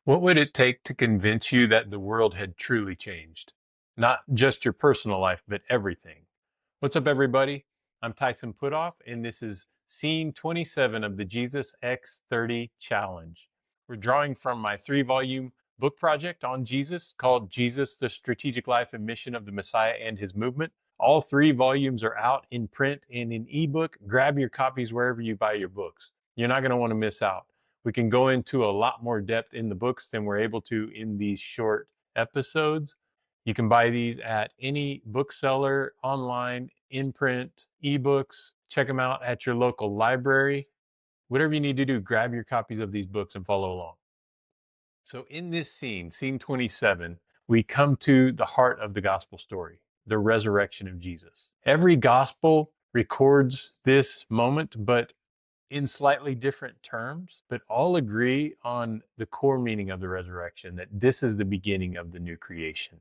What would it take to convince you that the world had truly changed? Not just your personal life, but everything. What's up, everybody? I'm Tyson Putoff, and this is scene 27 of the Jesus X30 Challenge. We're drawing from my 3-volume book project on Jesus called Jesus, the Strategic Life and Mission of the Messiah and His Movement. All 3 volumes are out in print and in ebook. Grab your copies wherever you buy your books. You're not going to want to miss out. We can go into a lot more depth in the books than we're able to in these short episodes. You can buy these at any bookseller, online, in print, ebooks. Check them out at your local library. Whatever you need to do, grab your copies of these books and follow along. So in this scene, scene 27, we come to the heart of the gospel story, the resurrection of Jesus. Every gospel records this moment, but in slightly different terms, but all agree on the core meaning of the resurrection, that this is the beginning of the new creation.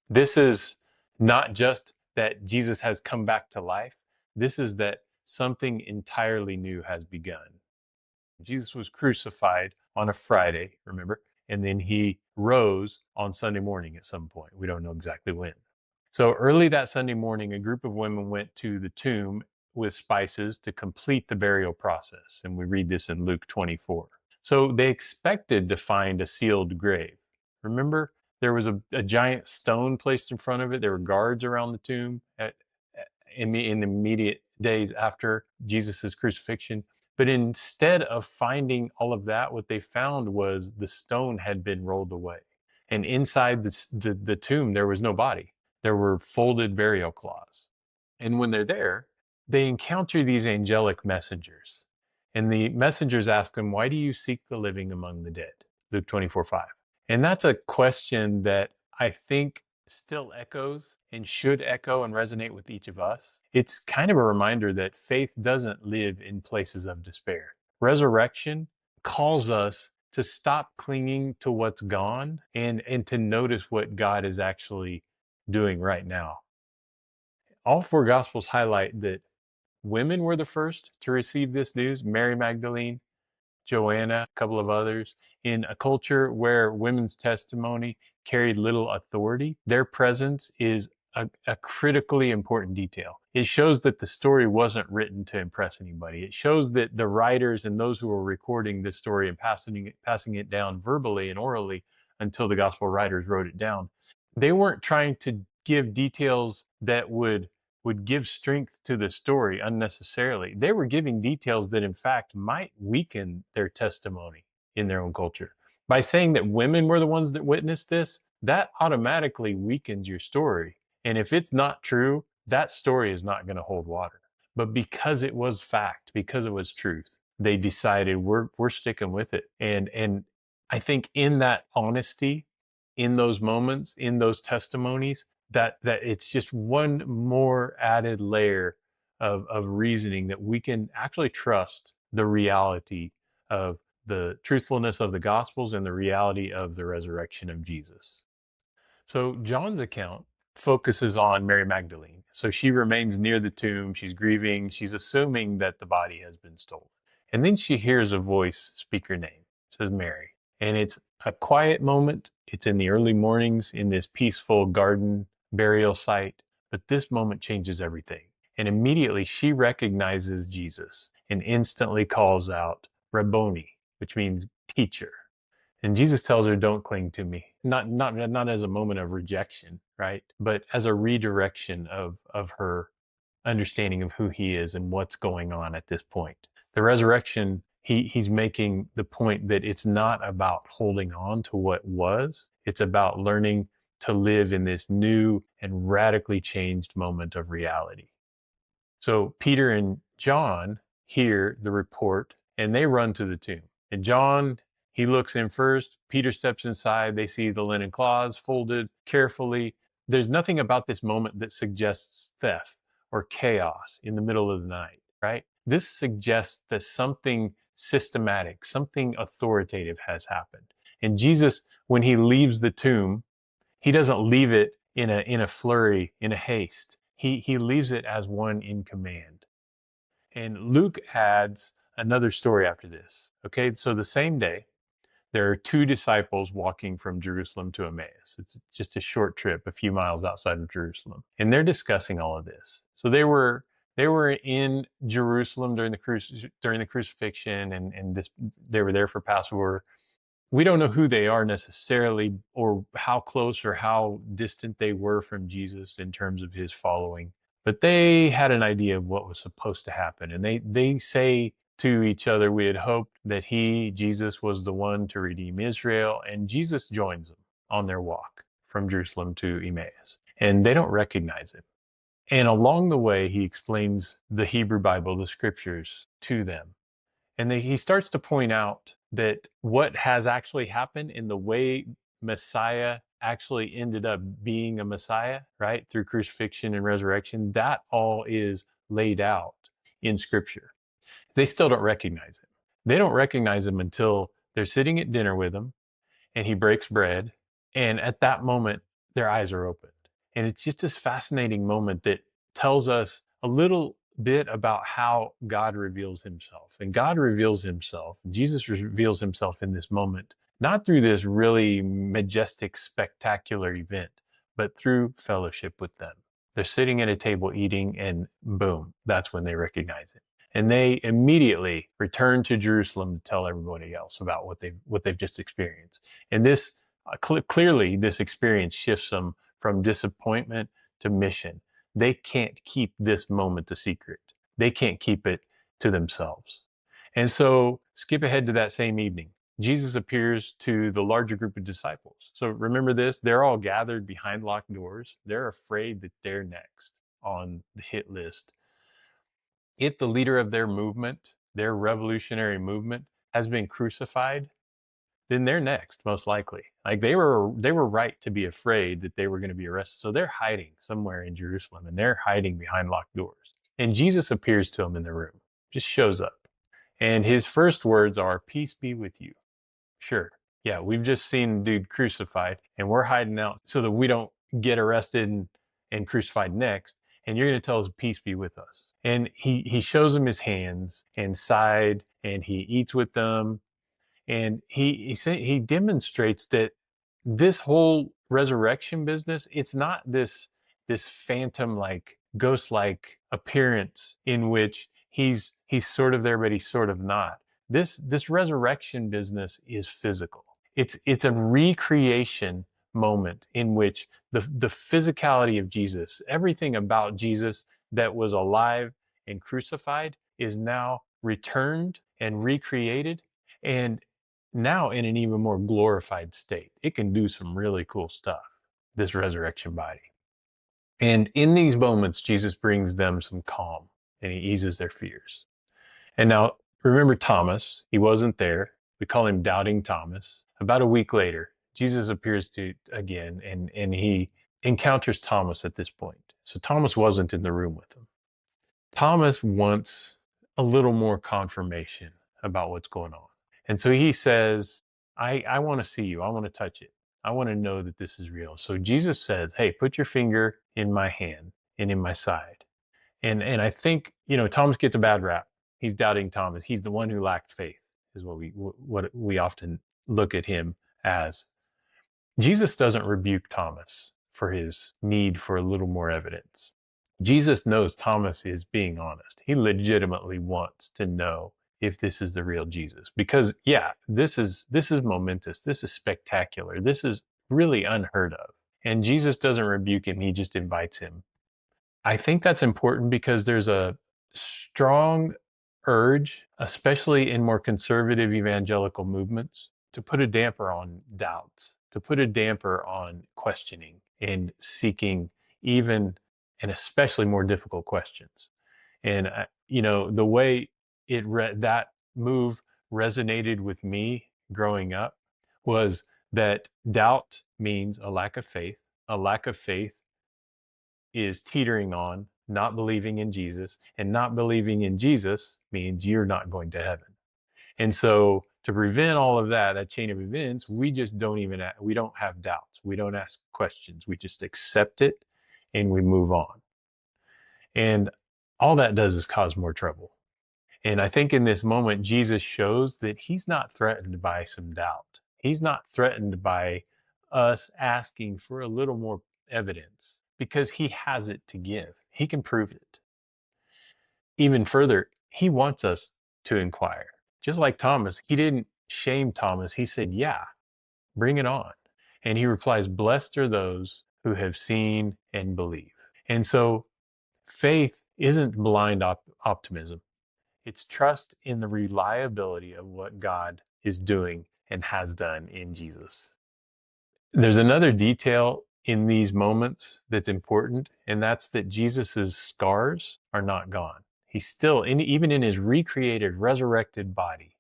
This is not just that Jesus has come back to life, this is that something entirely new has begun. Jesus was crucified on a Friday, remember? And then he rose on Sunday morning at some point. We don't know exactly when. So early that Sunday morning, a group of women went to the tomb with spices to complete the burial process. And we read this in Luke 24. So they expected to find a sealed grave. Remember, there was a giant stone placed in front of it. There were guards around the tomb in the immediate days after Jesus' crucifixion. But instead of finding all of that, what they found was the stone had been rolled away. And inside the tomb, there was no body. There were folded burial cloths. And when they're there, they encounter these angelic messengers. And the messengers ask them, "Why do you seek the living among the dead?" Luke 24:5. And that's a question that I think still echoes and should echo and resonate with each of us. It's kind of a reminder that faith doesn't live in places of despair. Resurrection calls us to stop clinging to what's gone and to notice what God is actually doing right now. All 4 gospels highlight that women were the first to receive this news: Mary Magdalene, Joanna, a couple of others. In a culture where women's testimony carried little authority, their presence is a critically important detail. It shows that the story wasn't written to impress anybody. It shows that the writers and those who were recording this story and passing it down verbally and orally until the gospel writers wrote it down, they weren't trying to give details that would give strength to the story unnecessarily. They were giving details that, in fact, might weaken their testimony in their own culture. By saying that women were the ones that witnessed this, that automatically weakens your story. And if it's not true, that story is not going to hold water. But because it was fact, because it was truth, they decided we're sticking with it. And I think in that honesty, in those moments, in those testimonies, that it's just one more added layer of reasoning that we can actually trust the reality of the truthfulness of the gospels and the reality of the resurrection of Jesus. So John's account focuses on Mary Magdalene. So she remains near the tomb, she's grieving, she's assuming that the body has been stolen. And then she hears a voice speak her name. It says Mary. And it's a quiet moment. It's in the early mornings in this peaceful garden burial site. But this moment changes everything. And immediately she recognizes Jesus and instantly calls out Rabboni, which means teacher. And Jesus tells her, "Don't cling to me." Not as a moment of rejection, right? But as a redirection of her understanding of who he is and what's going on at this point. The resurrection, he's making the point that it's not about holding on to what was, it's about learning to live in this new and radically changed moment of reality. So Peter and John hear the report and they run to the tomb. And John, he looks in first. Peter steps inside. They see the linen cloths folded carefully. There's nothing about this moment that suggests theft or chaos in the middle of the night, right? This suggests that something systematic, something authoritative has happened. And Jesus, when he leaves the tomb, he doesn't leave it in a flurry, in a haste. He leaves it as one in command. And Luke adds another story after this. Okay, so the same day, There are two disciples walking from Jerusalem to Emmaus. It's just a short trip, a few miles outside of Jerusalem. And they're discussing all of this. So they were in Jerusalem during the crucifixion, and they were there for Passover. We don't know who they are necessarily, or how close or how distant they were from Jesus in terms of his following, but they had an idea of what was supposed to happen. And they say to each other, we had hoped that Jesus was the one to redeem Israel. And Jesus joins them on their walk from Jerusalem to Emmaus, and they don't recognize him. And along the way, he explains the Hebrew Bible, the scriptures, to them. And he starts to point out that what has actually happened in the way Messiah actually ended up being a Messiah, right, through crucifixion and resurrection, that all is laid out in Scripture. They still don't recognize him. They don't recognize him until they're sitting at dinner with him and he breaks bread. And at that moment, their eyes are opened. And it's just this fascinating moment that tells us a little bit about how God reveals himself. And God reveals himself, Jesus reveals himself in this moment, not through this really majestic, spectacular event, but through fellowship with them. They're sitting at a table eating, and boom, that's when they recognize it. And they immediately return to Jerusalem to tell everybody else about what they've just experienced. And this clearly, this experience shifts them from disappointment to mission. They can't keep this moment a secret. They can't keep it to themselves. And so, skip ahead to that same evening. Jesus appears to the larger group of disciples. So remember this, they're all gathered behind locked doors. They're afraid that they're next on the hit list. If the leader of their movement, their revolutionary movement, has been crucified, then they're next, most likely. Like they were right to be afraid that they were going to be arrested. So they're hiding somewhere in Jerusalem, and they're hiding behind locked doors. And Jesus appears to them in the room, just shows up. And his first words are, "Peace be with you." Sure. Yeah, we've just seen the dude crucified, and we're hiding out so that we don't get arrested and crucified next. And you're going to tell us, "Peace be with us." And he shows them his hands and side, and he eats with them. And he demonstrates that this whole resurrection business, it's not this phantom, like ghost like appearance in which he's sort of there but he's sort of not. This resurrection business is physical. It's a recreation moment in which the physicality of Jesus, everything about Jesus that was alive and crucified, is now returned and recreated, and now in an even more glorified state. It can do some really cool stuff, this resurrection body. And in these moments, Jesus brings them some calm and he eases their fears. And now, remember Thomas, he wasn't there. We call him Doubting Thomas. About a week later, Jesus appears to again, and he encounters Thomas at this point. So Thomas wasn't in the room with him. Thomas wants a little more confirmation about what's going on. And so he says, I want to see you. I want to touch it. I want to know that this is real. So Jesus says, hey, put your finger in my hand and in my side. And I think, Thomas gets a bad rap. He's doubting Thomas. He's the one who lacked faith, is what we often look at him as. Jesus doesn't rebuke Thomas for his need for a little more evidence. Jesus knows Thomas is being honest. He legitimately wants to know if this is the real Jesus, because yeah, this is momentous. This is spectacular. This is really unheard of. And Jesus doesn't rebuke him. He just invites him. I think that's important because there's a strong urge, especially in more conservative evangelical movements, to put a damper on doubts, to put a damper on questioning and seeking even and especially more difficult questions. And the way that move resonated with me growing up was that doubt means a lack of faith. A lack of faith is teetering on not believing in Jesus, and not believing in Jesus means you're not going to heaven. And so to prevent all of that chain of events, we just we don't have doubts. We don't ask questions. We just accept it and we move on. And all that does is cause more trouble. And I think in this moment, Jesus shows that he's not threatened by some doubt. He's not threatened by us asking for a little more evidence because he has it to give. He can prove it. Even further, he wants us to inquire. Just like Thomas, he didn't shame Thomas. He said, yeah, bring it on. And he replies, blessed are those who have seen and believe. And so faith isn't blind optimism. It's trust in the reliability of what God is doing and has done in Jesus. There's another detail in these moments that's important, and that's that Jesus's scars are not gone. He's still, even in his recreated, resurrected body,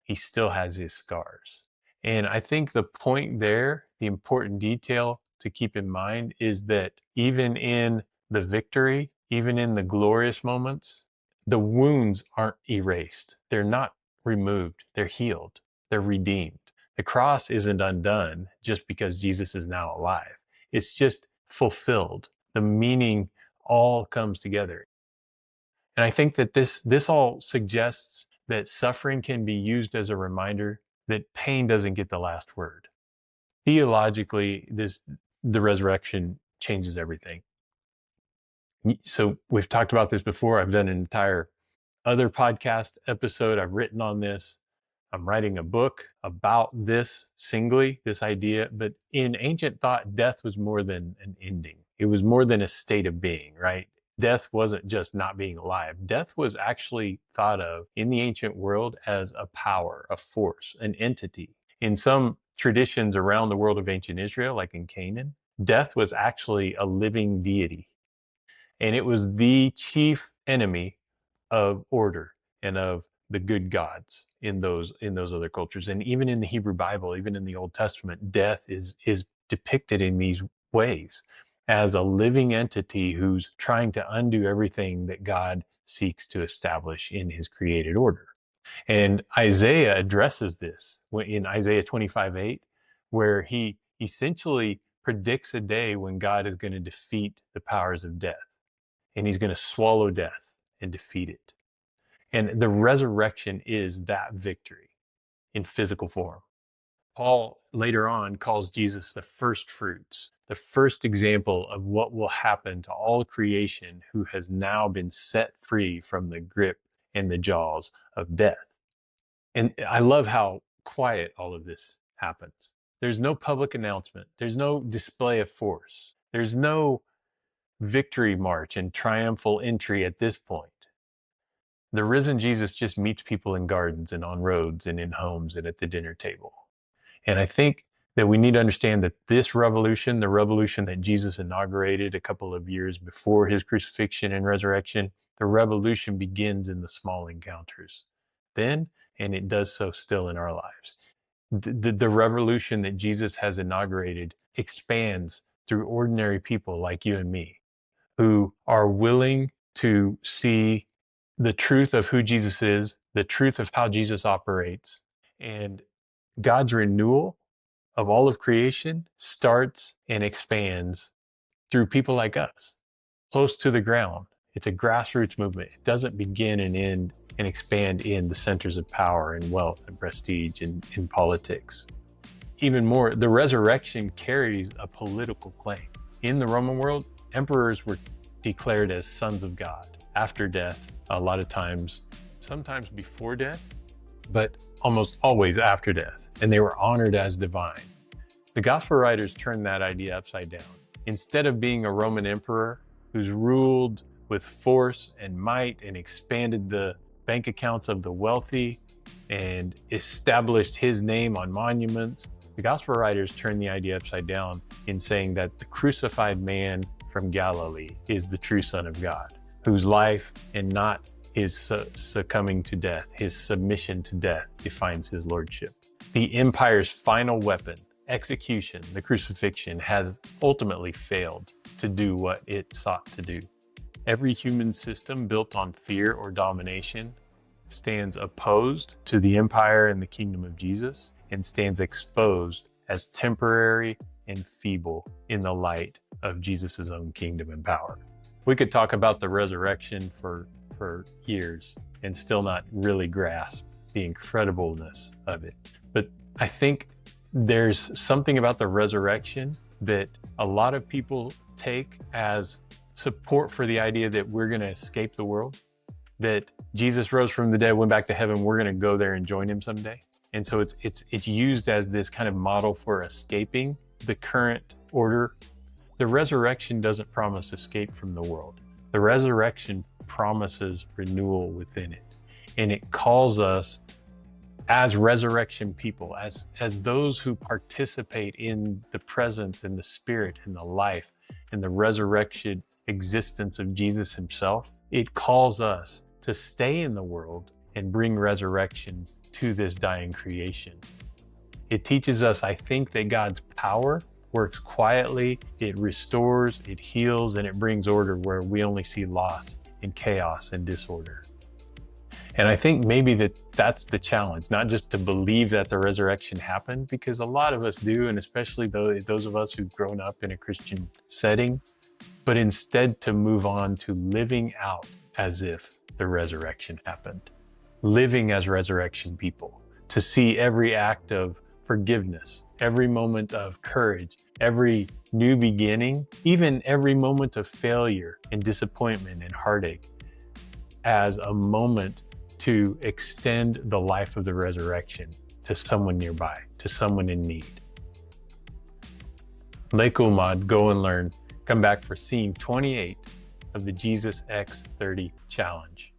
he still has his scars. And I think the point there, the important detail to keep in mind is that even in the victory, even in the glorious moments, the wounds aren't erased. They're not removed. They're healed. They're redeemed. The cross isn't undone just because Jesus is now alive. It's just fulfilled. The meaning all comes together. And I think that this all suggests that suffering can be used as a reminder that pain doesn't get the last word. Theologically, the resurrection changes everything. So we've talked about this before. I've done an entire other podcast episode. I've written on this. I'm writing a book about this singly, this idea. But in ancient thought, death was more than an ending. It was more than a state of being, right? Death wasn't just not being alive. Death was actually thought of in the ancient world as a power, a force, an entity. In some traditions around the world of ancient Israel, like in Canaan, death was actually a living deity. And it was the chief enemy of order and of the good gods in those other cultures. And even in the Hebrew Bible, even in the Old Testament, death is depicted in these ways as a living entity who's trying to undo everything that God seeks to establish in his created order. And Isaiah addresses this in Isaiah 25:8, where he essentially predicts a day when God is going to defeat the powers of death, and he's going to swallow death and defeat it. And the resurrection is that victory in physical form. Paul later on calls Jesus the first fruits, the first example of what will happen to all creation who has now been set free from the grip and the jaws of death. And I love how quiet all of this happens. There's no public announcement. There's no display of force. There's no victory march and triumphal entry at this point. The risen Jesus just meets people in gardens and on roads and in homes and at the dinner table. And I think that we need to understand that this revolution, the revolution that Jesus inaugurated a couple of years before his crucifixion and resurrection, the revolution begins in the small encounters then, and it does so still in our lives. The revolution that Jesus has inaugurated expands through ordinary people like you and me, who are willing to see the truth of who Jesus is, the truth of how Jesus operates, and God's renewal of all of creation starts and expands through people like us, close to the ground. It's a grassroots movement. It doesn't begin and end and expand in the centers of power and wealth and prestige and in politics. Even more, the resurrection carries a political claim. In the Roman world, emperors were declared as sons of God after death, a lot of times, sometimes before death, but almost always after death, and they were honored as divine. The gospel writers turned that idea upside down. Instead of being a Roman emperor who's ruled with force and might and expanded the bank accounts of the wealthy and established his name on monuments, the gospel writers turned the idea upside down in saying that the crucified man from Galilee is the true Son of God, whose life and not his succumbing to death, his submission to death, defines his lordship. The empire's final weapon, execution, the crucifixion, has ultimately failed to do what it sought to do. Every human system built on fear or domination stands opposed to the empire and the kingdom of Jesus, and stands exposed as temporary and feeble in the light of Jesus' own kingdom and power. We could talk about the resurrection for for years and still not really grasp the incredibleness of it. But I think there's something about the resurrection that a lot of people take as support for the idea that we're going to escape the world, that Jesus rose from the dead, went back to heaven, we're going to go there and join him someday. And so it's used as this kind of model for escaping the current order. The resurrection doesn't promise escape from the world. The resurrection promises renewal within it. And it calls us as resurrection people, as those who participate in the presence and the spirit and the life and the resurrection existence of Jesus himself. It calls us to stay in the world and bring resurrection to this dying creation. It teaches us, I think, that God's power works quietly, it restores, it heals, and it brings order where we only see loss and chaos and disorder. And I think maybe that's the challenge, not just to believe that the resurrection happened, because a lot of us do, and especially those of us who've grown up in a Christian setting, but instead to move on to living out as if the resurrection happened, living as resurrection people, to see every act of forgiveness, every moment of courage, every new beginning, even every moment of failure and disappointment and heartache as a moment to extend the life of the resurrection to someone nearby, to someone in need. Lekumad, go and learn. Come back for scene 28 of the JesusX30 challenge.